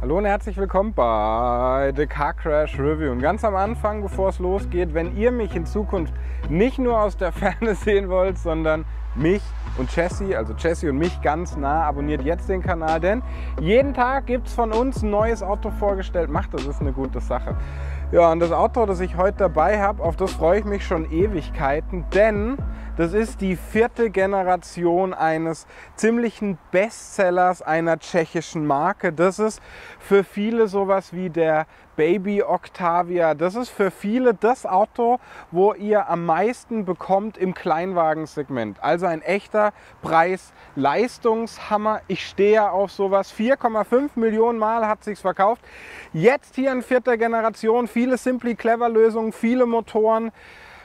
Hallo und herzlich willkommen bei The Car Crash Review. Und ganz am Anfang, bevor es losgeht, wenn ihr mich in Zukunft nicht nur aus der Ferne sehen wollt, sondern mich und Jessie, also Jessie und mich ganz nah, abonniert jetzt den Kanal, denn jeden Tag gibt es von uns ein neues Auto vorgestellt. Macht, das ist eine gute Sache. Ja, und das Auto, das ich heute dabei habe, auf das freue ich mich schon Ewigkeiten, denn das ist die 4. Generation eines ziemlichen Bestsellers einer tschechischen Marke. Das ist für viele sowas wie der Baby Octavia. Das ist für viele das Auto, wo ihr am meisten bekommt im Kleinwagensegment. Also ein echter Preis-Leistungshammer. Ich stehe ja auf sowas. 4,5 Millionen Mal hat sich's verkauft. Jetzt hier in 4. Generation, viele Simply Clever Lösungen, viele Motoren.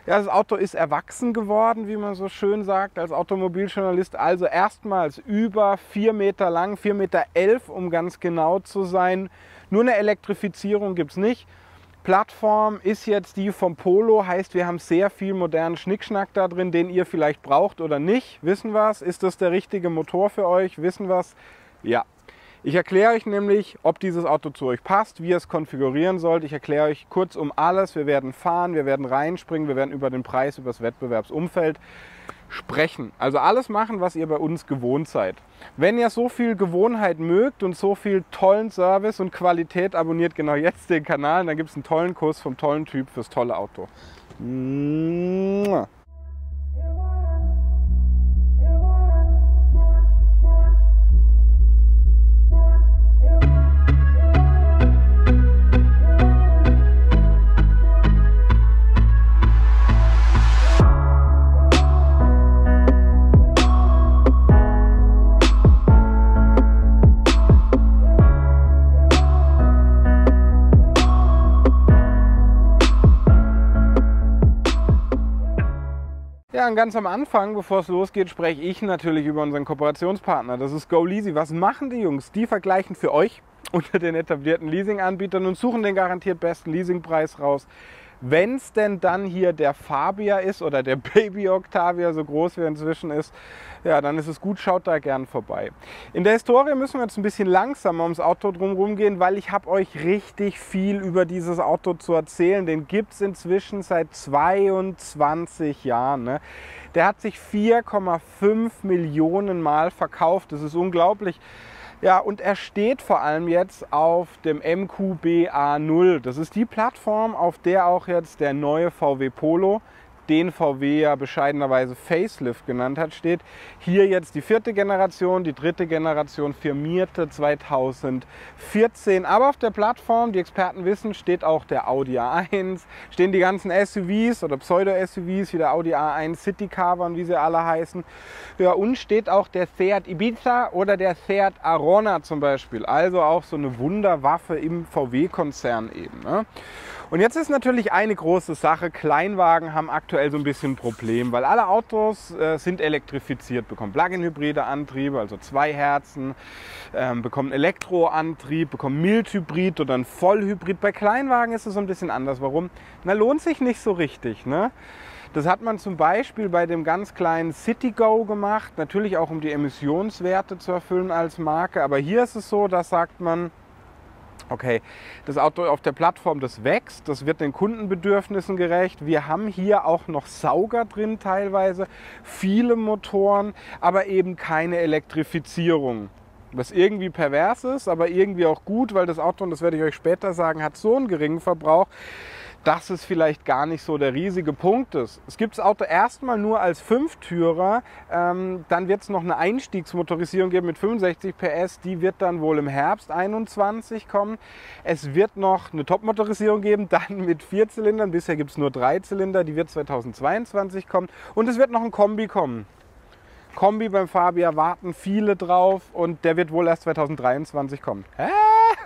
Ja, das Auto ist erwachsen geworden, wie man so schön sagt, als Automobiljournalist. Also erstmals über 4 Meter lang, 4,11 Meter, um ganz genau zu sein. Nur eine Elektrifizierung gibt es nicht. Plattform ist jetzt die vom Polo, heißt, wir haben sehr viel modernen Schnickschnack da drin, den ihr vielleicht braucht oder nicht. Wissen wir es? Ist das der richtige Motor für euch? Wissen wir es? Ja. Ich erkläre euch nämlich, ob dieses Auto zu euch passt, wie ihr es konfigurieren sollt. Ich erkläre euch kurz um alles. Wir werden fahren, wir werden reinspringen, wir werden über den Preis, über das Wettbewerbsumfeld sprechen. Also alles machen, was ihr bei uns gewohnt seid. Wenn ihr so viel Gewohnheit mögt und so viel tollen Service und Qualität, abonniert genau jetzt den Kanal. Dann gibt es einen tollen Kurs vom tollen Typ fürs tolle Auto. Ja, und ganz am Anfang, bevor es losgeht, spreche ich natürlich über unseren Kooperationspartner. Das ist GoLeasy. Was machen die Jungs? Die vergleichen für euch unter den etablierten Leasinganbietern und suchen den garantiert besten Leasingpreis raus. Wenn es denn dann hier der Fabia ist oder der Baby Octavia, so groß wie er inzwischen ist, ja, dann ist es gut, schaut da gern vorbei. In der Historie müssen wir jetzt ein bisschen langsamer ums Auto drumherum gehen, weil ich habe euch richtig viel über dieses Auto zu erzählen. Den gibt es inzwischen seit 22 Jahren. Ne? Der hat sich 4,5 Millionen Mal verkauft. Das ist unglaublich. Ja, und er steht vor allem jetzt auf dem MQB A0. Das ist die Plattform, auf der auch jetzt der neue VW Polo, den VW ja bescheidenerweise Facelift genannt hat, steht. Hier jetzt die 4. Generation, die 3. Generation firmierte 2014. Aber auf der Plattform, die Experten wissen, steht auch der Audi A1, stehen die ganzen SUVs oder Pseudo-SUVs wie der Audi A1 City Caravan, wie sie alle heißen. Ja, und steht auch der Seat Ibiza oder der Seat Arona zum Beispiel. Also auch so eine Wunderwaffe im VW-Konzern eben. Ne? Und jetzt ist natürlich eine große Sache, Kleinwagen haben aktuell so ein bisschen ein Problem, weil alle Autos sind elektrifiziert, bekommen Plug-in-hybride Antriebe, also 2 Herzen, bekommen Elektroantrieb, bekommen Mild-Hybrid oder ein Vollhybrid. Bei Kleinwagen ist es so ein bisschen anders. Warum? Na, lohnt sich nicht so richtig, ne? Das hat man zum Beispiel bei dem ganz kleinen Citigo gemacht, natürlich auch um die Emissionswerte zu erfüllen als Marke, aber hier ist es so, da sagt man, okay, das Auto auf der Plattform, das wächst, das wird den Kundenbedürfnissen gerecht. Wir haben hier auch noch Sauger drin teilweise, viele Motoren, aber eben keine Elektrifizierung. Was irgendwie pervers ist, aber irgendwie auch gut, weil das Auto, und das werde ich euch später sagen, hat so einen geringen Verbrauch, dass es vielleicht gar nicht so der riesige Punkt ist. Es gibt das Auto erstmal nur als 5-Türer, dann wird es noch eine Einstiegsmotorisierung geben mit 65 PS, die wird dann wohl im Herbst 21 kommen. Es wird noch eine Topmotorisierung geben, dann mit 4 Zylindern, bisher gibt es nur 3 Zylinder, die wird 2022 kommen und es wird noch ein Kombi kommen. Kombi beim Fabia warten viele drauf und der wird wohl erst 2023 kommen. Hä?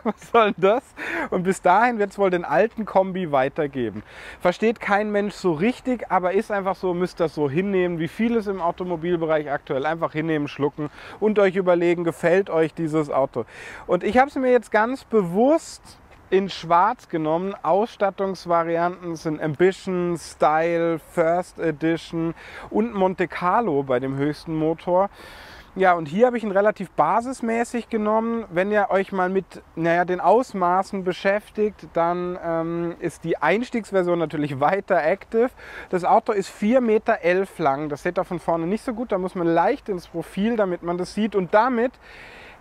Was soll denn das? Und bis dahin wird es wohl den alten Kombi weitergeben. Versteht kein Mensch so richtig, aber ist einfach so, müsst das so hinnehmen, wie vieles im Automobilbereich aktuell. Einfach hinnehmen, schlucken und euch überlegen, gefällt euch dieses Auto? Und ich habe es mir jetzt ganz bewusst in schwarz genommen. Ausstattungsvarianten sind Ambition, Style, First Edition und Monte Carlo bei dem höchsten Motor. Ja, und hier habe ich ihn relativ basismäßig genommen. Wenn ihr euch mal mit den Ausmaßen beschäftigt, dann ist die Einstiegsversion natürlich weiter active. Das Auto ist 4,11 Meter lang. Das seht ihr von vorne nicht so gut. Da muss man leicht ins Profil, damit man das sieht. Und damit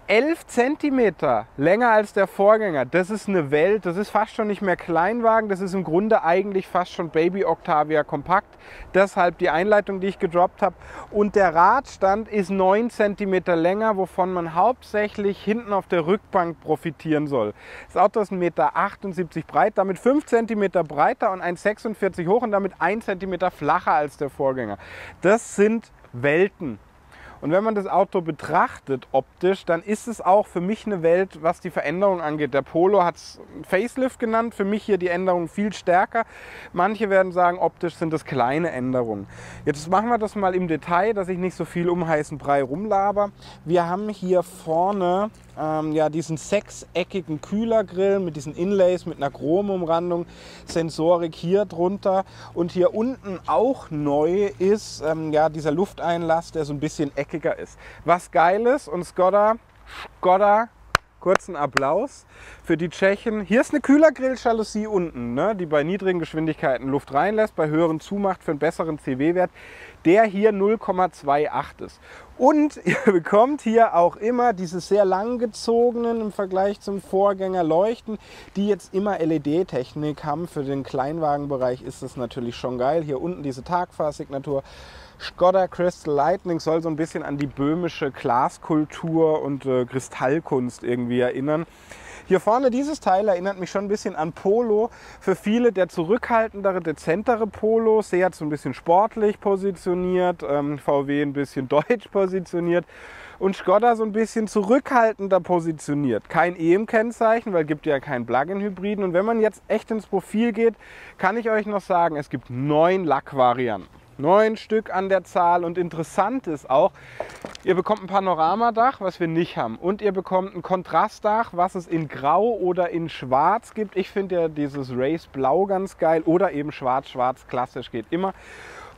11 Zentimeter länger als der Vorgänger. Das ist eine Welt. Das ist fast schon nicht mehr Kleinwagen. Das ist im Grunde eigentlich fast schon Baby Octavia kompakt. Deshalb die Einleitung, die ich gedroppt habe. Und der Radstand ist 9 Zentimeter länger, wovon man hauptsächlich hinten auf der Rückbank profitieren soll. Das Auto ist 1,78 Meter breit, damit 5 Zentimeter breiter und 1,46 hoch und damit 1 Zentimeter flacher als der Vorgänger. Das sind Welten. Und wenn man das Auto betrachtet optisch, dann ist es auch für mich eine Welt, was die Veränderung angeht. Der Polo hat es Facelift genannt, für mich hier die Änderung viel stärker. Manche werden sagen, optisch sind das kleine Änderungen. Jetzt machen wir das mal im Detail, dass ich nicht so viel um heißen Brei rumlaber. Wir haben hier vorne diesen sechseckigen Kühlergrill mit diesen Inlays, mit einer Chromumrandung, Sensorik hier drunter. Und hier unten auch neu ist dieser Lufteinlass, der so ein bisschen eckiger ist. Was geil ist, und Skoda, kurzen Applaus für die Tschechen. Hier ist eine Kühlergrilljalousie unten, ne, die bei niedrigen Geschwindigkeiten Luft reinlässt, bei höheren zumacht für einen besseren CW-Wert, der hier 0,28 ist. Und ihr bekommt hier auch immer diese sehr langgezogenen im Vergleich zum Vorgänger Leuchten, die jetzt immer LED-Technik haben. Für den Kleinwagenbereich ist das natürlich schon geil. Hier unten diese Tagfahrsignatur. Skoda Crystal Lightning soll so ein bisschen an die böhmische Glaskultur und Kristallkunst irgendwie erinnern. Hier vorne dieses Teil erinnert mich schon ein bisschen an Polo. Für viele der zurückhaltendere, dezentere Polo. Seat so ein bisschen sportlich positioniert, VW ein bisschen deutsch positioniert und Skoda so ein bisschen zurückhaltender positioniert. Kein EM-Kennzeichen, weil es gibt ja keinen Plug-in-Hybriden. Und wenn man jetzt echt ins Profil geht, kann ich euch noch sagen, es gibt 9 Lackvarianten. 9 Stück an der Zahl, und interessant ist auch, ihr bekommt ein Panoramadach, was wir nicht haben, und ihr bekommt ein Kontrastdach, was es in Grau oder in Schwarz gibt. Ich finde ja dieses Race Blau ganz geil, oder eben Schwarz, Schwarz, klassisch geht immer.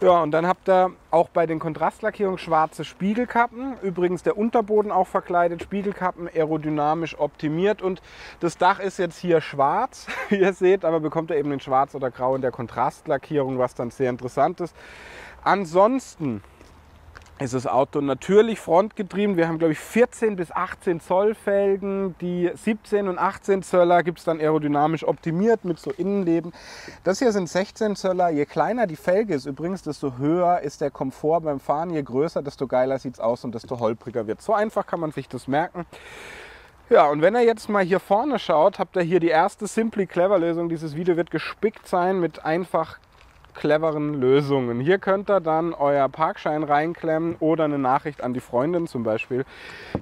Ja, und dann habt ihr auch bei den Kontrastlackierungen schwarze Spiegelkappen. Übrigens der Unterboden auch verkleidet, Spiegelkappen aerodynamisch optimiert, und das Dach ist jetzt hier schwarz, wie ihr seht, aber bekommt ihr eben in Schwarz oder Grau in der Kontrastlackierung, was dann sehr interessant ist. Ansonsten ist das Auto natürlich frontgetrieben. Wir haben, glaube ich, 14 bis 18 Zoll Felgen. Die 17 und 18 Zöller gibt es dann aerodynamisch optimiert mit so Innenleben. Das hier sind 16 Zöller. Je kleiner die Felge ist übrigens, desto höher ist der Komfort beim Fahren. Je größer, desto geiler sieht es aus und desto holpriger wird. So einfach kann man sich das merken. Ja, und wenn ihr jetzt mal hier vorne schaut, habt ihr hier die erste Simply Clever Lösung. Dieses Video wird gespickt sein mit einfach cleveren Lösungen. Hier könnt ihr dann euer Parkschein reinklemmen oder eine Nachricht an die Freundin zum Beispiel.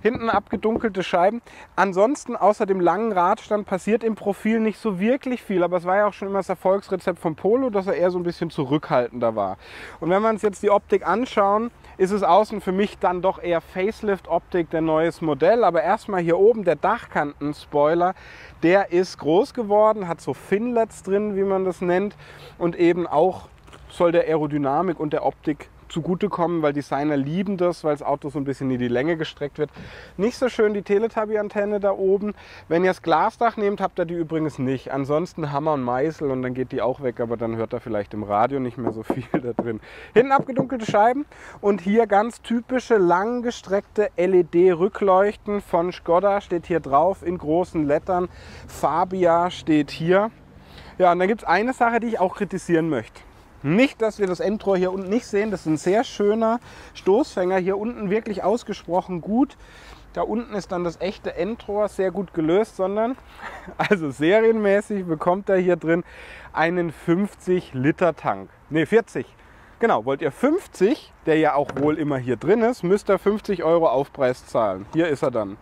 Hinten abgedunkelte Scheiben. Ansonsten außer dem langen Radstand passiert im Profil nicht so wirklich viel, aber es war ja auch schon immer das Erfolgsrezept vom Polo, dass er eher so ein bisschen zurückhaltender war. Und wenn wir uns jetzt die Optik anschauen, ist es außen für mich dann doch eher Facelift-Optik, der neues Modell. Aber erstmal hier oben der Dachkanten-Spoiler, der ist groß geworden, hat so Finlets drin, wie man das nennt, und eben auch soll der Aerodynamik und der Optik zugutekommen, weil Designer lieben das, weil das Auto so ein bisschen in die Länge gestreckt wird. Nicht so schön die Teletubby-Antenne da oben. Wenn ihr das Glasdach nehmt, habt ihr die übrigens nicht. Ansonsten Hammer und Meißel und dann geht die auch weg, aber dann hört ihr vielleicht im Radio nicht mehr so viel da drin. Hinten abgedunkelte Scheiben und hier ganz typische langgestreckte LED-Rückleuchten von Skoda steht hier drauf in großen Lettern. Fabia steht hier. Ja, und dann gibt es eine Sache, die ich auch kritisieren möchte. Nicht, dass wir das Endrohr hier unten nicht sehen. Das ist ein sehr schöner Stoßfänger. Hier unten wirklich ausgesprochen gut. Da unten ist dann das echte Endrohr sehr gut gelöst, sondern also serienmäßig bekommt er hier drin einen 50-Liter-Tank. Ne, 40. Genau, wollt ihr 50, der ja auch wohl immer hier drin ist, müsst ihr 50 € Aufpreis zahlen. Hier ist er dann.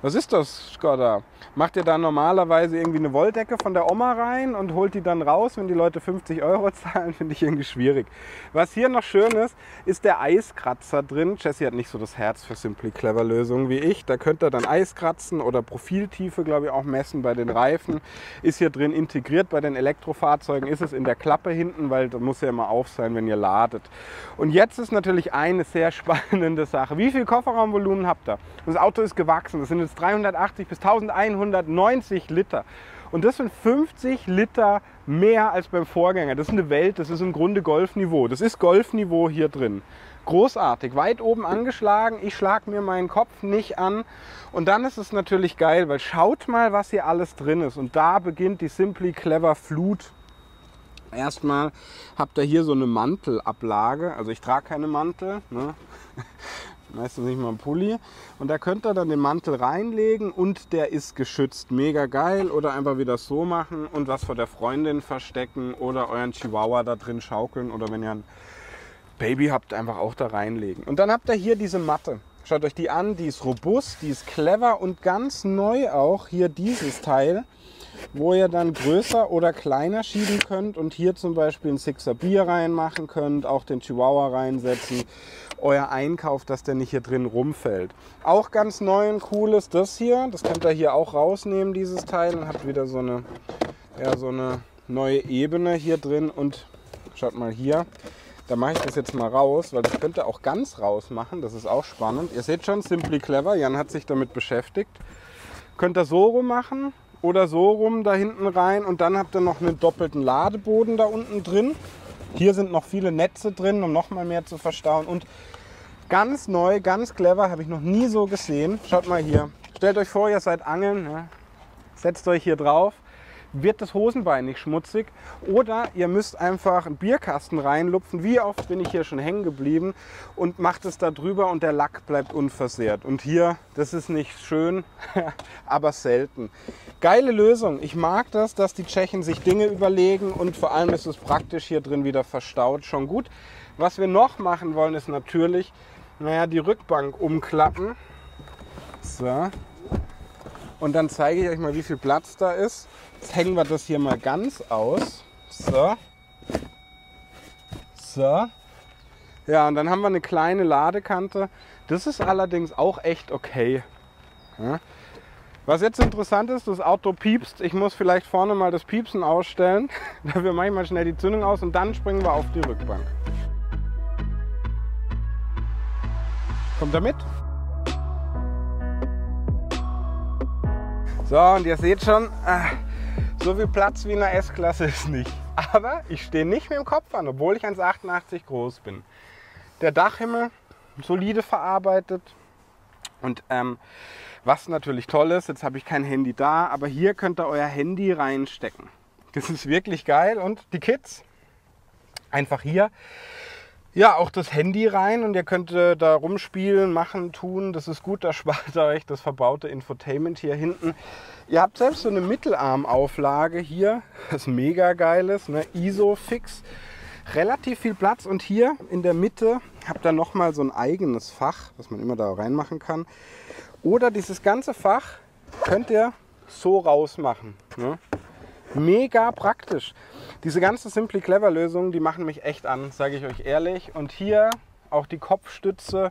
Was ist das, Skoda? Macht ihr da normalerweise irgendwie eine Wolldecke von der Oma rein und holt die dann raus, wenn die Leute 50 € zahlen? Finde ich irgendwie schwierig. Was hier noch schön ist, ist der Eiskratzer drin. Jessie hat nicht so das Herz für Simply Clever Lösungen wie ich. Da könnt ihr dann Eis kratzen oder Profiltiefe, glaube ich, auch messen bei den Reifen. Ist hier drin integriert. Bei den Elektrofahrzeugen ist es in der Klappe hinten, weil da muss ja immer auf sein, wenn ihr ladet. Und jetzt ist natürlich eine sehr spannende Sache. Wie viel Kofferraumvolumen habt ihr? Das Auto ist gewachsen. Das sind jetzt 380 bis 1190 Liter. Und das sind 50 Liter mehr als beim Vorgänger. Das ist eine Welt, das ist im Grunde Golfniveau. Das ist Golfniveau hier drin. Großartig, weit oben angeschlagen. Ich schlage mir meinen Kopf nicht an. Und dann ist es natürlich geil, weil schaut mal, was hier alles drin ist. Und da beginnt die Simply Clever Flut. Erstmal habt ihr hier so eine Mantelablage. Also ich trage keine Mantel, ne? Meistens nicht mal einen Pulli. Und da könnt ihr dann den Mantel reinlegen und der ist geschützt. Mega geil. Oder einfach wieder so machen und was vor der Freundin verstecken oder euren Chihuahua da drin schaukeln. Oder wenn ihr ein Baby habt, einfach auch da reinlegen. Und dann habt ihr hier diese Matte. Schaut euch die an, die ist robust, die ist clever und ganz neu auch hier dieses Teil, wo ihr dann größer oder kleiner schieben könnt und hier zum Beispiel ein Sixer Bier reinmachen könnt, auch den Chihuahua reinsetzen, euer Einkauf, dass der nicht hier drin rumfällt. Auch ganz neu und cool ist das hier, das könnt ihr hier auch rausnehmen, dieses Teil, und habt wieder so eine neue Ebene hier drin. Und schaut mal hier, da mache ich das jetzt mal raus, weil das könnt ihr auch ganz raus machen, das ist auch spannend. Ihr seht schon, Simply Clever, Jan hat sich damit beschäftigt. Könnt ihr so rum machen oder so rum da hinten rein und dann habt ihr noch einen doppelten Ladeboden da unten drin. Hier sind noch viele Netze drin, um noch mal mehr zu verstauen. Und ganz neu, ganz clever, habe ich noch nie so gesehen. Schaut mal hier. Stellt euch vor, ihr seid angeln, ja. Setzt euch hier drauf. Wird das Hosenbein nicht schmutzig? Oder ihr müsst einfach einen Bierkasten reinlupfen. Wie oft bin ich hier schon hängen geblieben und macht es da drüber und der Lack bleibt unversehrt. Und hier, das ist nicht schön, aber selten. Geile Lösung. Ich mag das, dass die Tschechen sich Dinge überlegen und vor allem ist es praktisch hier drin wieder verstaut. Schon gut. Was wir noch machen wollen, ist natürlich, die Rückbank umklappen. So. Und dann zeige ich euch mal, wie viel Platz da ist. Jetzt hängen wir das hier mal ganz aus. So. So. Ja, und dann haben wir eine kleine Ladekante. Das ist allerdings auch echt okay. Ja. Was jetzt interessant ist, das Auto piepst. Ich muss vielleicht vorne mal das Piepsen ausstellen. Dafür mache ich mal schnell die Zündung aus und dann springen wir auf die Rückbank. Kommt er mit? So, und ihr seht schon, so viel Platz wie in der S-Klasse ist nicht. Aber ich stehe nicht mit dem Kopf an, obwohl ich 1,88 groß bin. Der Dachhimmel, solide verarbeitet. Und was natürlich toll ist, jetzt habe ich kein Handy da, aber hier könnt ihr euer Handy reinstecken. Das ist wirklich geil. Und die Kids, einfach hier. Ja, auch das Handy rein und ihr könnt da rumspielen, machen, tun. Das ist gut, da spart ihr euch das verbaute Infotainment hier hinten. Ihr habt selbst so eine Mittelarmauflage hier, das mega geil ist, ne? ISO-fix. Relativ viel Platz und hier in der Mitte habt ihr nochmal so ein eigenes Fach, was man immer da reinmachen kann. Oder dieses ganze Fach könnt ihr so rausmachen. Ne? Mega praktisch. Diese ganzen Simply Clever Lösungen, die machen mich echt an, sage ich euch ehrlich. Und hier auch die Kopfstütze,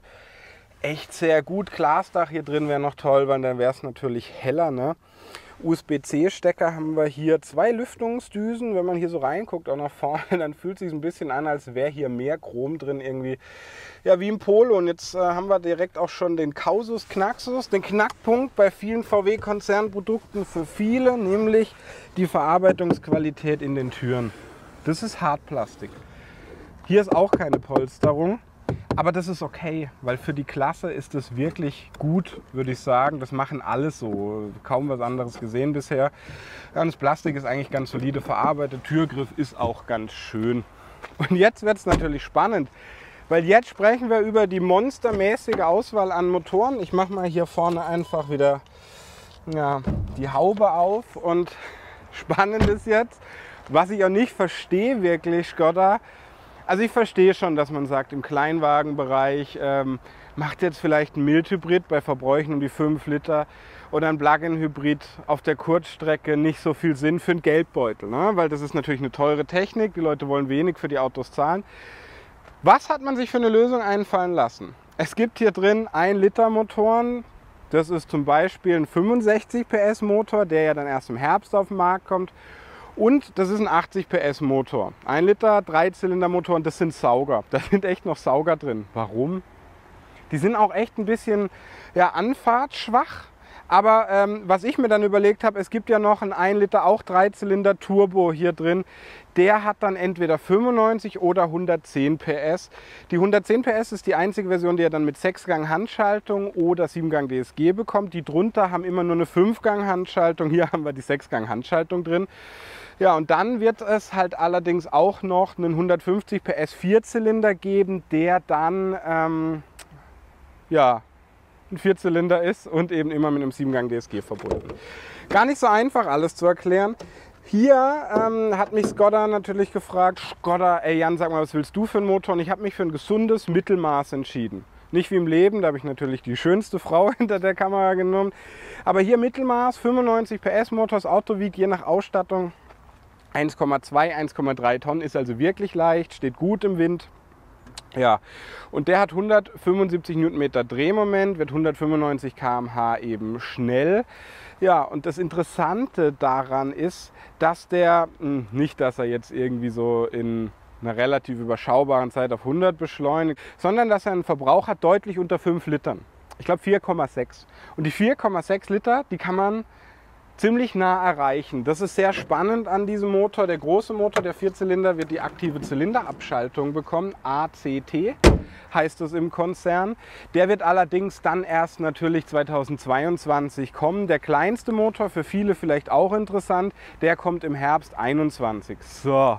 echt sehr gut. Glasdach hier drin wäre noch toll, weil dann wäre es natürlich heller. Ne? USB-C-Stecker haben wir hier, 2 Lüftungsdüsen. Wenn man hier so reinguckt, auch nach vorne, dann fühlt es sich ein bisschen an, als wäre hier mehr Chrom drin irgendwie. Ja, wie im Polo. Und jetzt haben wir direkt auch schon den Kausus Knaxus, den Knackpunkt bei vielen VW-Konzernprodukten für viele, nämlich die Verarbeitungsqualität in den Türen. Das ist Hartplastik. Hier ist auch keine Polsterung. Aber das ist okay, weil für die Klasse ist es wirklich gut, würde ich sagen. Das machen alle so. Kaum was anderes gesehen bisher. Ja, das Plastik ist eigentlich ganz solide verarbeitet. Türgriff ist auch ganz schön. Und jetzt wird es natürlich spannend, weil jetzt sprechen wir über die monstermäßige Auswahl an Motoren. Ich mache mal hier vorne einfach wieder die Haube auf. Und spannend ist jetzt, was ich auch nicht verstehe wirklich, Skoda. Also ich verstehe schon, dass man sagt, im Kleinwagenbereich macht jetzt vielleicht ein Mildhybrid bei Verbräuchen um die 5 Liter oder ein Plug-in-Hybrid auf der Kurzstrecke nicht so viel Sinn für einen Geldbeutel, ne? Weil das ist natürlich eine teure Technik, die Leute wollen wenig für die Autos zahlen. Was hat man sich für eine Lösung einfallen lassen? Es gibt hier drin 1 Liter Motoren. Das ist zum Beispiel ein 65 PS Motor, der ja dann erst im Herbst auf den Markt kommt. Und das ist ein 80 PS Motor. 1 Liter, 3-Zylinder Motor und das sind Sauger. Da sind echt noch Sauger drin. Warum? Die sind auch echt ein bisschen anfahrtsschwach. Aber was ich mir dann überlegt habe, es gibt ja noch einen 1 Liter, auch 3-Zylinder Turbo hier drin. Der hat dann entweder 95 oder 110 PS. Die 110 PS ist die einzige Version, die er dann mit 6-Gang Handschaltung oder 7-Gang DSG bekommt. Die drunter haben immer nur eine 5-Gang Handschaltung. Hier haben wir die 6-Gang Handschaltung drin. Ja, und dann wird es halt allerdings auch noch einen 150 PS 4-Zylinder geben, der dann ein 4-Zylinder ist und eben immer mit einem 7-Gang DSG verbunden. Gar nicht so einfach alles zu erklären. Hier hat mich Škoda natürlich gefragt, Škoda, ey Jan, sag mal, was willst du für einen Motor? Und ich habe mich für ein gesundes Mittelmaß entschieden. Nicht wie im Leben, da habe ich natürlich die schönste Frau hinter der Kamera genommen. Aber hier Mittelmaß, 95 PS Motor, das Auto wiegt je nach Ausstattung 1,2, 1,3 Tonnen, ist also wirklich leicht, steht gut im Wind. Ja, und der hat 175 Newtonmeter Drehmoment, wird 195 km/h eben schnell. Ja, und das Interessante daran ist, dass der, nicht dass er jetzt irgendwie so in einer relativ überschaubaren Zeit auf 100 beschleunigt, sondern dass er einen Verbrauch hat deutlich unter 5 Litern. Ich glaube 4,6. Und die 4,6 Liter, die kann man ziemlich nah erreichen. Das ist sehr spannend an diesem Motor. Der große Motor, der 4-Zylinder, wird die aktive Zylinderabschaltung bekommen. ACT heißt es im Konzern. Der wird allerdings dann erst natürlich 2022 kommen. Der kleinste Motor, für viele vielleicht auch interessant, der kommt im Herbst 2021. So,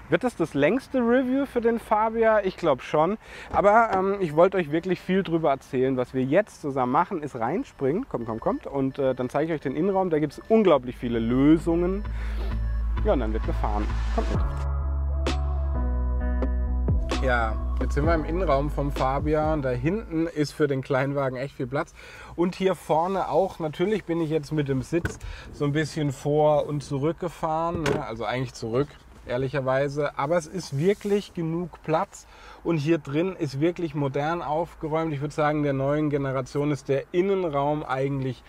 Wird das längste Review für den Fabia? Ich glaube schon. Aber ich wollte euch wirklich viel darüber erzählen. Was wir jetzt zusammen machen, ist reinspringen. Kommt. Und dann zeige ich euch den Innenraum. Da gibt es unglaublich viele Lösungen. Ja, und dann wird gefahren. Kommt mit. Ja, jetzt sind wir im Innenraum vom Fabia. Und da hinten ist für den Kleinwagen echt viel Platz. Und hier vorne auch. Natürlich bin ich jetzt mit dem Sitz so ein bisschen vor und zurück gefahren. Also eigentlich zurück, ehrlicherweise, aber es ist wirklich genug Platz und hier drin ist wirklich modern aufgeräumt. Ich würde sagen, der neuen Generation ist der Innenraum eigentlich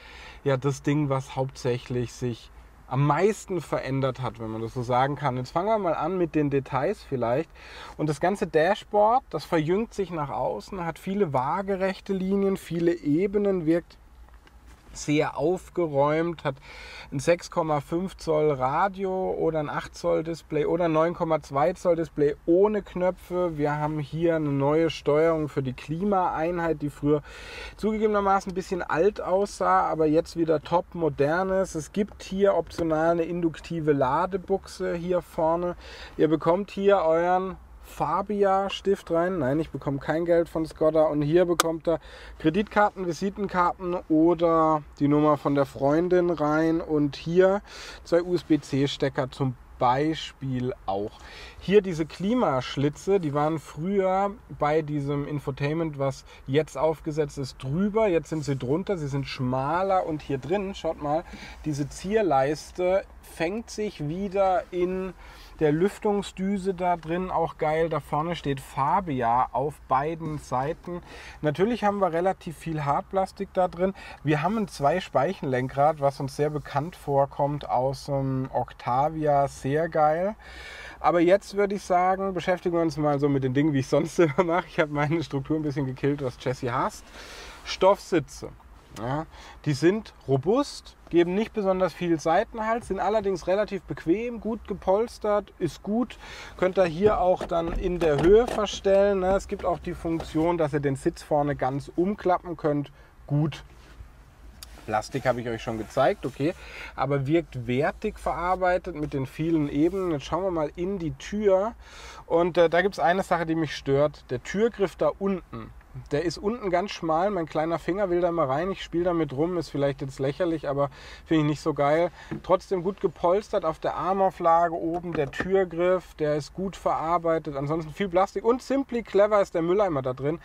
das Ding, was hauptsächlich sich am meisten verändert hat, wenn man das so sagen kann. Jetzt fangen wir mal an mit den Details vielleicht. Und das ganze Dashboard, das verjüngt sich nach außen, hat viele waagerechte Linien, viele Ebenen, wirkt sehr aufgeräumt, hat ein 6,5 Zoll Radio oder ein 8 Zoll Display oder 9,2 Zoll Display ohne Knöpfe. Wir haben hier eine neue Steuerung für die Klimaeinheit, die früher zugegebenermaßen ein bisschen alt aussah, aber jetzt wieder top modernes. Es gibt hier optional eine induktive Ladebuchse hier vorne. Ihr bekommt hier euren Fabia-Stift rein. Nein, ich bekomme kein Geld von Škoda. Und hier bekommt er Kreditkarten, Visitenkarten oder die Nummer von der Freundin rein. Und hier 2 USB-C-Stecker zum Beispiel auch. Hier diese Klimaschlitze, die waren früher bei diesem Infotainment, was jetzt aufgesetzt ist, drüber. Jetzt sind sie drunter, sie sind schmaler und hier drin, schaut mal, diese Zierleiste fängt sich wieder in der Lüftungsdüse da drin, auch geil. Da vorne steht Fabia auf beiden Seiten. Natürlich haben wir relativ viel Hartplastik da drin. Wir haben ein 2-Speichenlenkrad, was uns sehr bekannt vorkommt aus dem Octavia. Sehr geil. Aber jetzt würde ich sagen, beschäftigen wir uns mal so mit den Dingen, wie ich sonst immer mache. Ich habe meine Struktur ein bisschen gekillt, was Jesse hasst. Stoffsitze. Ja, die sind robust, geben nicht besonders viel Seitenhalt, sind allerdings relativ bequem, gut gepolstert, ist gut. Könnt ihr hier auch dann in der Höhe verstellen. Es gibt auch die Funktion, dass ihr den Sitz vorne ganz umklappen könnt. Gut. Plastik habe ich euch schon gezeigt, okay, aber wirkt wertig verarbeitet mit den vielen Ebenen. Jetzt schauen wir mal in die Tür und da gibt es eine Sache, die mich stört. Der Türgriff da unten, Der ist unten ganz schmal, mein kleiner Finger will da mal rein, ich spiele damit rum, ist vielleicht jetzt lächerlich, aber finde ich nicht so geil. Trotzdem gut gepolstert auf der Armauflage oben, der Türgriff, der ist gut verarbeitet, ansonsten viel Plastik und Simply Clever ist der Mülleimer da drin,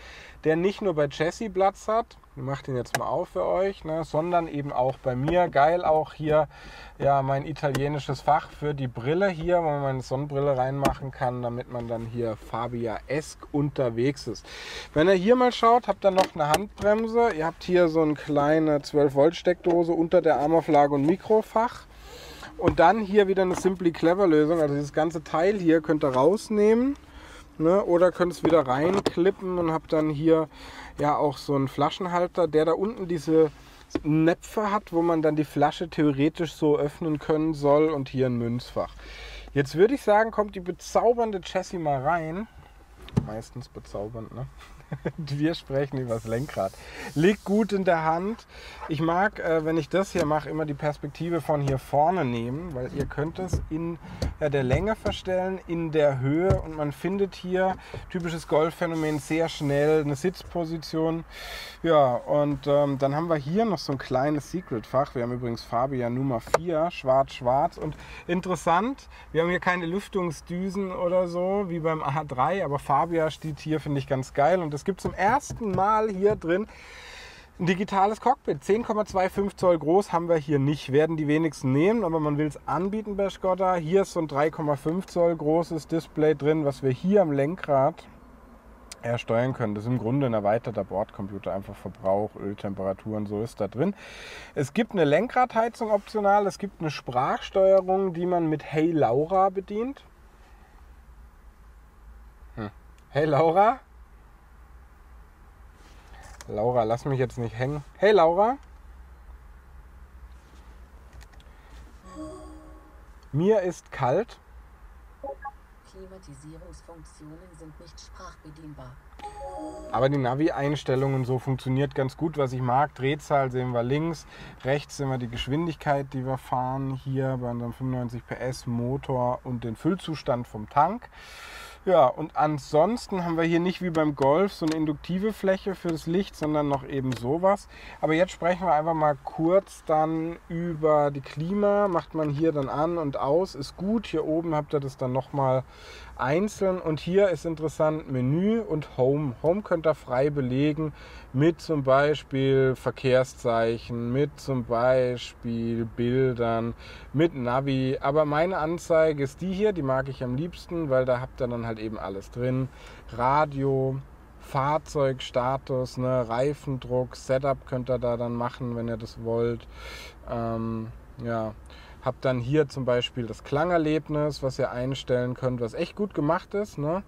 der nicht nur bei Jessie Platz hat, ich mache den jetzt mal auf für euch, ne, sondern eben auch bei mir. Geil auch hier ja, mein italienisches Fach für die Brille hier, wo man meine Sonnenbrille reinmachen kann, damit man dann hier Fabia-esque unterwegs ist. Wenn ihr hier mal schaut, habt ihr noch eine Handbremse. Ihr habt hier so eine kleine 12-Volt-Steckdose unter der Armauflage und Mikrofach. Und dann hier wieder eine Simply Clever Lösung. Also dieses ganze Teil hier könnt ihr rausnehmen. Ne, oder könnt es wieder reinklippen und habt dann hier ja auch so einen Flaschenhalter, der da unten diese Näpfe hat, wo man dann die Flasche theoretisch so öffnen können soll und hier ein Münzfach. Jetzt würde ich sagen, kommt die bezaubernde Jessie mal rein. Meistens bezaubernd, ne? Wir sprechen über das Lenkrad. Liegt gut in der Hand. Ich mag, wenn ich das hier mache, immer die Perspektive von hier vorne nehmen, weil ihr könnt es in der Länge verstellen, in der Höhe und man findet hier, typisches Golfphänomen, sehr schnell eine Sitzposition. Ja, und dann haben wir hier noch so ein kleines Secret-Fach. Wir haben übrigens Fabia Nummer 4, schwarz-schwarz und interessant, wir haben hier keine Lüftungsdüsen oder so, wie beim A3, aber Fabia steht hier, finde ich ganz geil und es gibt zum ersten Mal hier drin ein digitales Cockpit. 10,25 Zoll groß haben wir hier nicht. Werden die wenigsten nehmen, aber man will es anbieten bei Škoda. Hier ist so ein 3,5 Zoll großes Display drin, was wir hier am Lenkrad steuern können. Das ist im Grunde ein erweiterter Bordcomputer, einfach Verbrauch, Öltemperaturen, so ist da drin. Es gibt eine Lenkradheizung optional, es gibt eine Sprachsteuerung, die man mit Hey Laura bedient. Hey Laura? Laura, lass mich jetzt nicht hängen. Hey Laura? Mir ist kalt. Klimatisierungsfunktionen sind nicht sprachbedienbar. Aber die Navi-Einstellungen so funktioniert ganz gut, was ich mag. Drehzahl sehen wir links, rechts sehen wir die Geschwindigkeit, die wir fahren. Hier bei unserem 95 PS Motor und den Füllzustand vom Tank. Ja, und ansonsten haben wir hier nicht wie beim Golf so eine induktive Fläche für das Licht, sondern noch eben sowas. Aber jetzt sprechen wir einfach mal kurz dann über die Klima. Macht man hier dann an und aus, ist gut. Hier oben habt ihr das dann nochmal einzeln. Und hier ist interessant Menü und Home. Home könnt ihr frei belegen mit zum Beispiel Verkehrszeichen, mit zum Beispiel Bildern, mit Navi. Aber meine Anzeige ist die hier, die mag ich am liebsten, weil da habt ihr dann halt eben alles drin. Radio, Fahrzeugstatus, ne, Reifendruck, Setup könnt ihr da dann machen, wenn ihr das wollt. Ja, habt dann hier zum Beispiel das Klangerlebnis, was ihr einstellen könnt, was echt gut gemacht ist. Ne?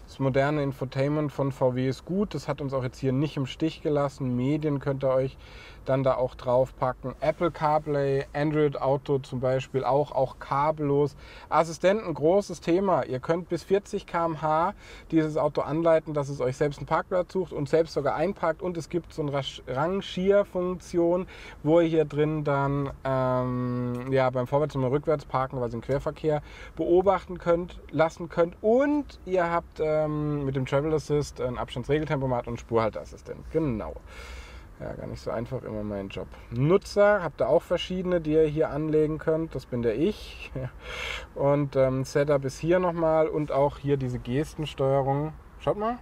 Das moderne Infotainment von VW ist gut. Das hat uns auch jetzt hier nicht im Stich gelassen. Medien könnt ihr euch dann da auch drauf packen. Apple CarPlay, Android Auto zum Beispiel auch kabellos. Assistenten, großes Thema. Ihr könnt bis 40 km/h dieses Auto anleiten, dass es euch selbst einen Parkplatz sucht und selbst sogar einparkt. Und es gibt so eine Rangierfunktion, wo ihr hier drin dann ja, beim Vorwärts- und Rückwärtsparken, quasi im Querverkehr, beobachten könnt, lassen könnt. Und ihr habt mit dem Travel Assist ein Abstandsregeltempomat und Spurhalteassistent. Genau. Ja, gar nicht so einfach immer mein Job. Nutzer habt ihr auch verschiedene, die ihr hier anlegen könnt. Das bin der ich. Und Setup ist hier nochmal und auch hier diese Gestensteuerung. Schaut mal,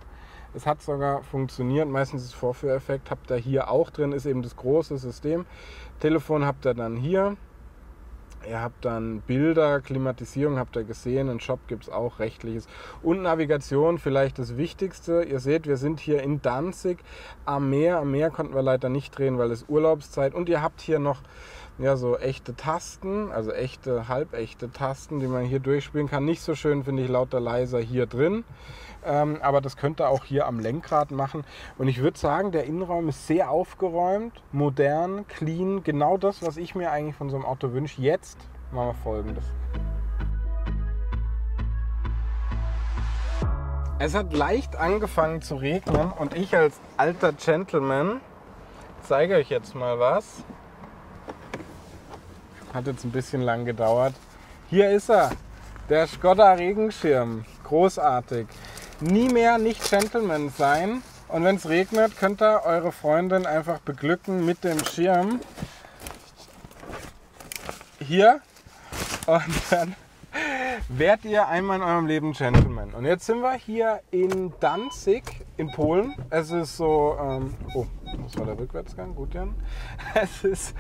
es hat sogar funktioniert. Meistens ist Vorführeffekt. Habt ihr hier auch drin, ist eben das große System. Telefon habt ihr dann hier. Ihr habt dann Bilder, Klimatisierung habt ihr gesehen, einen Shop gibt es auch, rechtliches und Navigation, vielleicht das Wichtigste. Ihr seht, wir sind hier in Danzig am Meer. Am Meer konnten wir leider nicht drehen, weil es Urlaubszeit. Und ihr habt hier noch ja, so echte Tasten, also echte, halbechte Tasten, die man hier durchspielen kann. Nicht so schön, finde ich, lauter leiser hier drin. Aber das könnt ihr auch hier am Lenkrad machen. Und ich würde sagen, der Innenraum ist sehr aufgeräumt, modern, clean. Genau das, was ich mir eigentlich von so einem Auto wünsche. Jetzt machen wir Folgendes. Es hat leicht angefangen zu regnen und ich als alter Gentleman zeige euch jetzt mal was. Hat jetzt ein bisschen lang gedauert. Hier ist er, der Škoda Regenschirm. Großartig. Nie mehr nicht Gentleman sein Und wenn es regnet, könnt ihr eure Freundin einfach beglücken mit dem Schirm. Hier. Und dann werdet ihr einmal in eurem Leben Gentleman. Und jetzt sind wir hier in Danzig in Polen. Es ist so, oh, das war der Rückwärtsgang, gut Jan. Es ist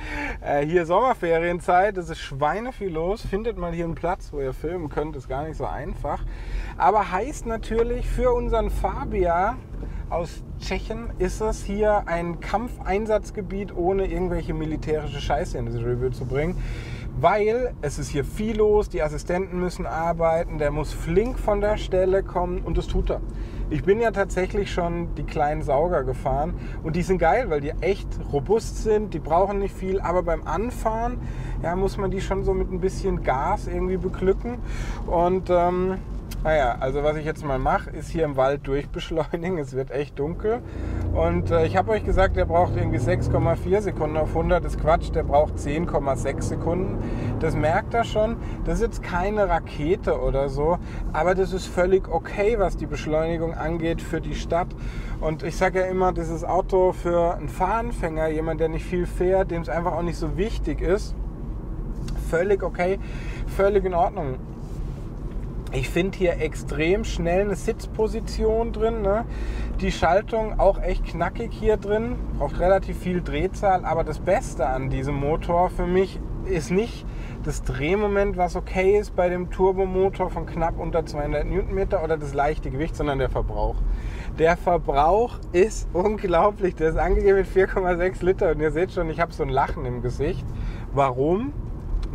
hier Sommerferienzeit, es ist schweineviel los. Findet mal hier einen Platz, wo ihr filmen könnt, ist gar nicht so einfach. Aber heißt natürlich für unseren Fabia aus Tschechien ist es hier ein Kampfeinsatzgebiet, ohne irgendwelche militärische Scheiße in diese Review zu bringen. Weil es ist hier viel los, die Assistenten müssen arbeiten, der muss flink von der Stelle kommen und das tut er. Ich bin ja tatsächlich schon die kleinen Sauger gefahren und die sind geil, weil die echt robust sind, die brauchen nicht viel, aber beim Anfahren ja, muss man die schon so mit ein bisschen Gas irgendwie beglücken. Und naja, also was ich jetzt mal mache, ist hier im Wald durchbeschleunigen. Es wird echt dunkel. Und ich habe euch gesagt, der braucht irgendwie 6,4 Sekunden auf 100. Das ist Quatsch, der braucht 10,6 Sekunden. Das merkt er schon. Das ist jetzt keine Rakete oder so. Aber das ist völlig okay, was die Beschleunigung angeht für die Stadt. Und ich sage ja immer, dieses Auto für einen Fahranfänger, jemand, der nicht viel fährt, dem es einfach auch nicht so wichtig ist, völlig okay, völlig in Ordnung. Ich finde hier extrem schnell eine Sitzposition drin, ne? Die Schaltung auch echt knackig hier drin, braucht relativ viel Drehzahl, aber das Beste an diesem Motor für mich ist nicht das Drehmoment, was okay ist bei dem Turbomotor von knapp unter 200 Newtonmeter oder das leichte Gewicht, sondern der Verbrauch. Der Verbrauch ist unglaublich, der ist angegeben mit 4,6 Liter und ihr seht schon, ich habe so ein Lachen im Gesicht. Warum?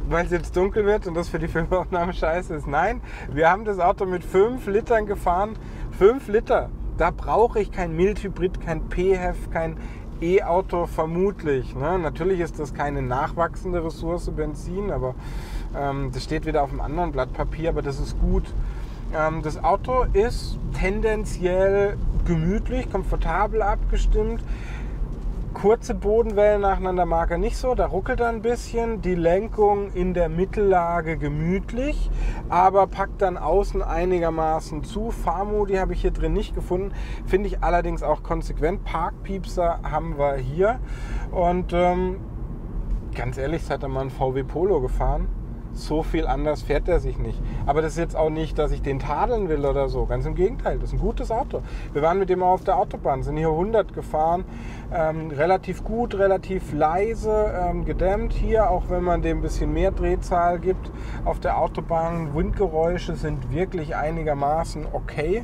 Weil es jetzt dunkel wird und das für die Filmaufnahme scheiße ist. Nein, wir haben das Auto mit 5 Litern gefahren. 5 Liter, da brauche ich kein Mildhybrid, kein PHEV, kein E-Auto vermutlich. Ne? Natürlich ist das keine nachwachsende Ressource Benzin, aber das steht wieder auf einem anderen Blatt Papier, aber das ist gut. Das Auto ist tendenziell gemütlich, komfortabel abgestimmt. Kurze Bodenwellen nacheinander mag er nicht so, da ruckelt er ein bisschen. Die Lenkung in der Mittellage gemütlich, aber packt dann außen einigermaßen zu. Fahrmodi habe ich hier drin nicht gefunden, finde ich allerdings auch konsequent. Parkpiepser haben wir hier und ganz ehrlich, seit er mal einen VW Polo gefahren. So viel anders fährt er sich nicht. Aber das ist jetzt auch nicht, dass ich den tadeln will oder so. Ganz im Gegenteil, das ist ein gutes Auto. Wir waren mit dem auch auf der Autobahn, sind hier 100 gefahren. Relativ gut, relativ leise, gedämmt hier, auch wenn man dem ein bisschen mehr Drehzahl gibt. Auf der Autobahn, Windgeräusche sind wirklich einigermaßen okay.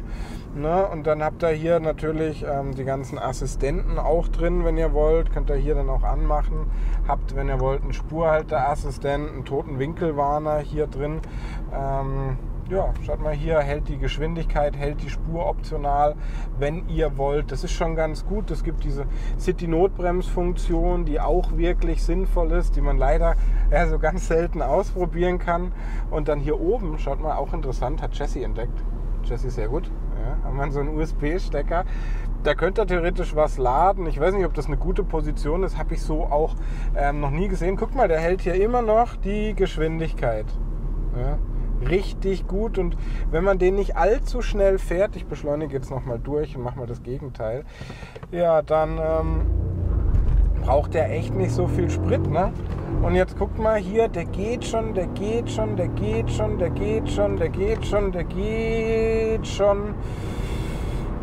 Ne? Und dann habt ihr hier natürlich die ganzen Assistenten auch drin, wenn ihr wollt. Könnt ihr hier dann auch anmachen. Habt, wenn ihr wollt, einen Spurhalteassistenten, einen Totenwinkelwarner hier drin. Ja, schaut mal hier, hält die Geschwindigkeit, hält die Spur optional, wenn ihr wollt. Das ist schon ganz gut. Es gibt diese City-Notbremsfunktion, die auch wirklich sinnvoll ist, die man leider so ganz selten ausprobieren kann. Und dann hier oben, schaut mal, auch interessant, hat Jesse entdeckt. Jesse ist sehr gut. Ja, haben wir so einen USB-Stecker. Da könnt ihr theoretisch was laden. Ich weiß nicht, ob das eine gute Position ist. Habe ich so auch noch nie gesehen. Guck mal, der hält hier immer noch die Geschwindigkeit. Ja. Richtig gut, und wenn man den nicht allzu schnell fährt, ich beschleunige jetzt nochmal durch und mache mal das Gegenteil, ja, dann braucht der echt nicht so viel Sprit, ne? Und jetzt guckt mal hier, der geht schon, der geht schon, der geht schon, der geht schon, der geht schon, der geht schon.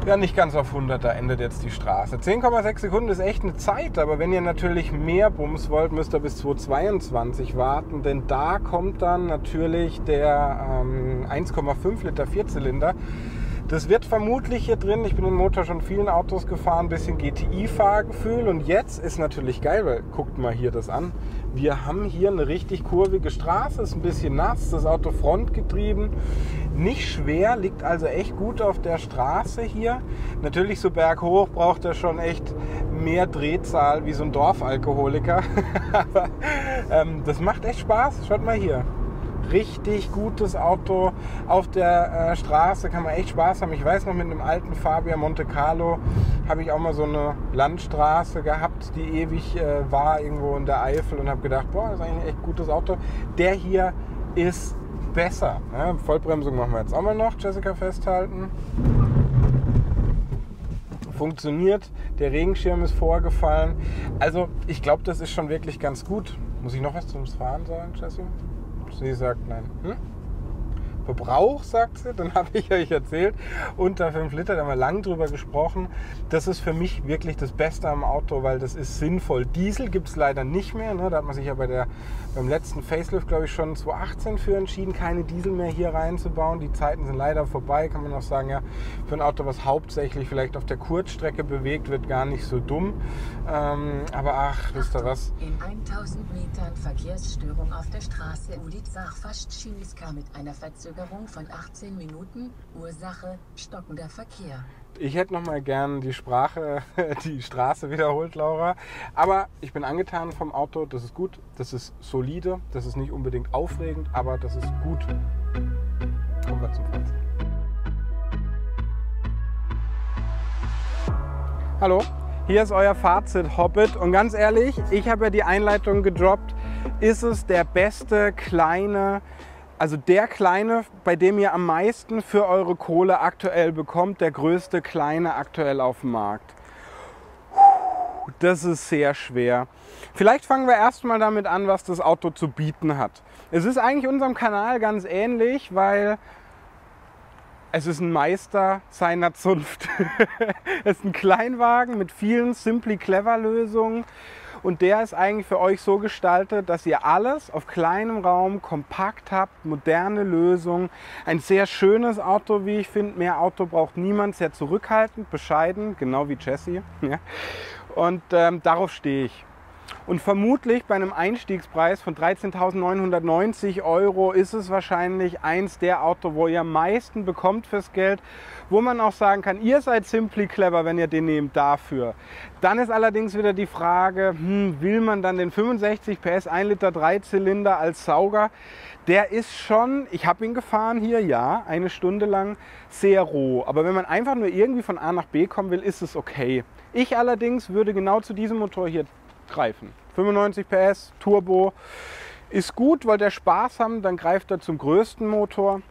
Ja, nicht ganz auf 100, da endet jetzt die Straße. 10,6 Sekunden ist echt eine Zeit, aber wenn ihr natürlich mehr Bums wollt, müsst ihr bis 2022 warten, denn da kommt dann natürlich der 1,5 Liter Vierzylinder. Das wird vermutlich hier drin, ich bin den Motor schon vielen Autos gefahren, ein bisschen GTI-Fahrgefühl, und jetzt ist natürlich geil, weil guckt mal hier das an. Wir haben hier eine richtig kurvige Straße, ist ein bisschen nass, das Auto frontgetrieben, nicht schwer, liegt also echt gut auf der Straße hier. Natürlich so berghoch braucht er schon echt mehr Drehzahl wie so ein Dorfalkoholiker, aber das macht echt Spaß, schaut mal hier. Richtig gutes Auto auf der Straße, kann man echt Spaß haben. Ich weiß noch, mit einem alten Fabia Monte Carlo habe ich auch mal so eine Landstraße gehabt, die ewig war, irgendwo in der Eifel, und habe gedacht, boah, das ist eigentlich ein echt gutes Auto. Der hier ist besser. Ne? Vollbremsung machen wir jetzt auch mal noch, Jessica, festhalten. funktioniert, der Regenschirm ist vorgefallen. Also ich glaube, das ist schon wirklich ganz gut. Muss ich noch was zum Fahren sagen, Jessie? Sie sagt nein. Verbrauch, sagt sie, dann habe ich euch erzählt, unter 5 Liter, da haben wir lang drüber gesprochen. Das ist für mich wirklich das Beste am Auto, weil das ist sinnvoll. Diesel gibt es leider nicht mehr, ne? Da hat man sich ja beim letzten Facelift, glaube ich, schon 2018 für entschieden, keine Diesel mehr hier reinzubauen. Die Zeiten sind leider vorbei, kann man auch sagen, ja, für ein Auto, was hauptsächlich vielleicht auf der Kurzstrecke bewegt wird, gar nicht so dumm. Aber ach, wisst ihr was? In 1000 Metern Verkehrsstörung auf der Straße Ulica-Chiniska mit einer Verzögerung von 18 Minuten, Ursache stockender Verkehr. Ich hätte noch mal gern die Straße wiederholt, Laura. Aber ich bin angetan vom Auto, das ist gut, das ist solide, das ist nicht unbedingt aufregend, aber das ist gut. Kommen wir zum Fazit. Hallo, hier ist euer Fazit Hobbit und ganz ehrlich, ich habe ja die Einleitung gedroppt, ist es der beste kleine, also der kleine, bei dem ihr am meisten für eure Kohle aktuell bekommt, der größte kleine aktuell auf dem Markt? Das ist sehr schwer. Vielleicht fangen wir erstmal damit an, was das Auto zu bieten hat. Es ist eigentlich unserem Kanal ganz ähnlich, weil es ist ein Meister seiner Zunft. Es ist ein Kleinwagen mit vielen Simply Clever Lösungen. Und der ist eigentlich für euch so gestaltet, dass ihr alles auf kleinem Raum kompakt habt, moderne Lösungen. Ein sehr schönes Auto, wie ich finde. Mehr Auto braucht niemand, sehr zurückhaltend, bescheiden, genau wie Jessie. Ja. Und darauf stehe ich. Und vermutlich bei einem Einstiegspreis von 13.990 € ist es wahrscheinlich eins der Autos, wo ihr am meisten bekommt fürs Geld, wo man auch sagen kann, ihr seid Simply Clever, wenn ihr den nehmt dafür. Dann ist allerdings wieder die Frage, will man dann den 65 PS 1 Liter Dreizylinder als Sauger? Der ist schon, ich habe ihn gefahren hier, ja, eine Stunde lang, sehr roh. Aber wenn man einfach nur irgendwie von A nach B kommen will, ist es okay. Ich allerdings würde genau zu diesem Motor hier greifen. 95 PS, Turbo, ist gut, weil der Spaß haben, dann greift er zum größten Motor.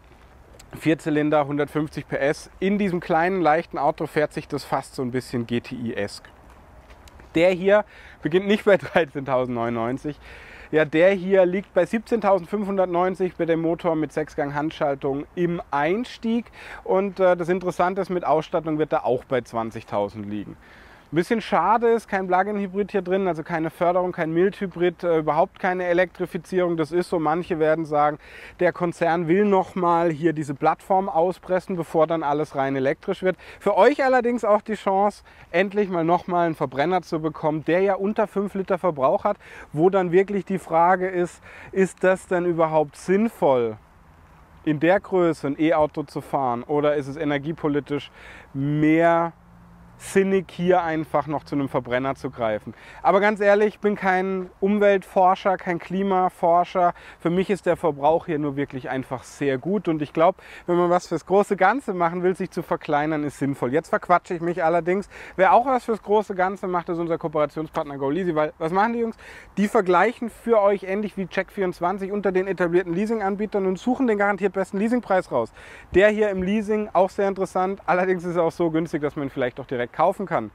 4-Zylinder, 150 PS. In diesem kleinen, leichten Auto fährt sich das fast so ein bisschen GTI-esk. Der hier beginnt nicht bei 13.099. Ja, der hier liegt bei 17.590 bei dem Motor mit 6-Gang-Handschaltung im Einstieg. Und das Interessante ist, mit Ausstattung wird er auch bei 20.000 liegen. Ein bisschen schade ist, kein Plug-in-Hybrid hier drin, also keine Förderung, kein Mild-Hybrid, überhaupt keine Elektrifizierung. Das ist so, manche werden sagen, der Konzern will nochmal hier diese Plattform auspressen, bevor dann alles rein elektrisch wird. Für euch allerdings auch die Chance, endlich mal nochmal einen Verbrenner zu bekommen, der ja unter 5 Liter Verbrauch hat, wo dann wirklich die Frage ist das denn überhaupt sinnvoll, in der Größe ein E-Auto zu fahren, oder ist es energiepolitisch mehr sinnig, hier einfach noch zu einem Verbrenner zu greifen. Aber ganz ehrlich, ich bin kein Umweltforscher, kein Klimaforscher. Für mich ist der Verbrauch hier nur wirklich einfach sehr gut. Und ich glaube, wenn man was fürs große Ganze machen will, sich zu verkleinern, ist sinnvoll. Jetzt verquatsche ich mich allerdings. Wer auch was fürs große Ganze macht, ist unser Kooperationspartner GoLeasy. Weil, was machen die Jungs? Die vergleichen für euch ähnlich wie Check24 unter den etablierten Leasinganbietern und suchen den garantiert besten Leasingpreis raus. Der hier im Leasing, auch sehr interessant. Allerdings ist er auch so günstig, dass man ihn vielleicht auch direkt kaufen kann.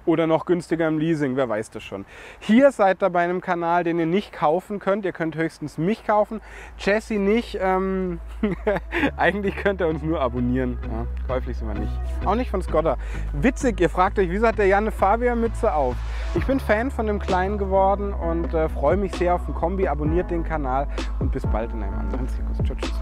Oder noch günstiger im Leasing, wer weiß das schon. Hier seid ihr bei einem Kanal, den ihr nicht kaufen könnt. Ihr könnt höchstens mich kaufen, Jessie nicht. Eigentlich könnt ihr uns nur abonnieren. Ja, käuflich sind wir nicht. Auch nicht von Skoda. Witzig, ihr fragt euch, wieso hat der Jan eine Fabia-Mütze auf? Ich bin Fan von dem Kleinen geworden und freue mich sehr auf den Kombi. Abonniert den Kanal und bis bald in einem anderen Zirkus. Tschüss.